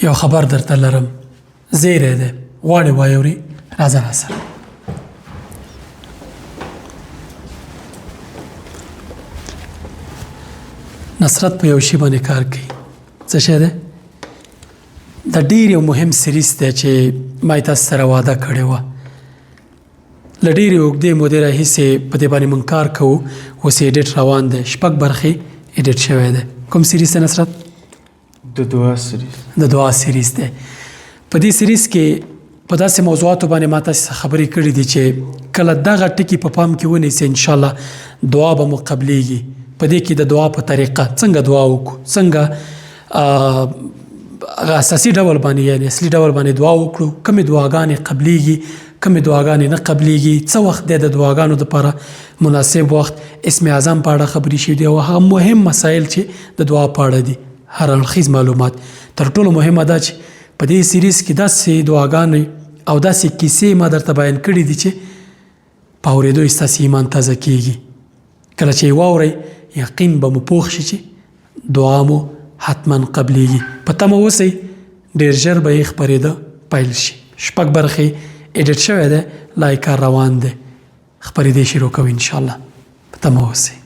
یو خبر درته لرم، زیری دی، غواړې وایې راځه راسره. نصرت په یو شي باندې کار کوي. څه شی دی؟ دا ډېر یو مهم سریز دی چې ما یې تاسو سره وعده کړې وه. له ډېرې اوږدې مودې راهیسې په دې باندې موږ کار کوو، اوس یې ایډیټ روان دی. 6 برخې ایډیټ شوی دی. کوم سریز دی نصرت؟ د دعا سریز. د دعا سریز دی. په دې سریز کې په داسې موضوعاتو باندې ما تاسو خبرې کړې دي چې کله دغه ټکي په پام کې ونیسئ، انشاءالله دعا به مو قبلیږي. په دې کې د دعا په طریقه څنګه دعا وکړو، څنګه اساسي ډول باندې یعنې اصلي ډول باندې دعا وکړو، کومې دعاګانې قبلیږي، کومې دعاګانې نه قبلیږي، څه وخت دی د دعاګانو دپاره مناسب وخت، اسم اعظم په اړه خبرې شوي دي او هغه مهم مسایل چې د دعا په اړه دي، هر اړخیز معلومات. تر ټولو مهمه دا چې په دې سریز کې داسې دعاګانې او داسې کیسې ما درته بیان کړي دي چې په اورېدو یې ستاسې ایمان تازه کیږي. کله چې یې واورئ یقین به مو پوخ شي چې دعا مو حتما قبلیږي. په تمه اوسئ، ډېر ژر به یې خپرېده پیل شي. 6 برخې ایډیټ شوی دی، لایو کار روان دی، خپرېدې شروع کوو انشاءالله. په تمه اوسئ.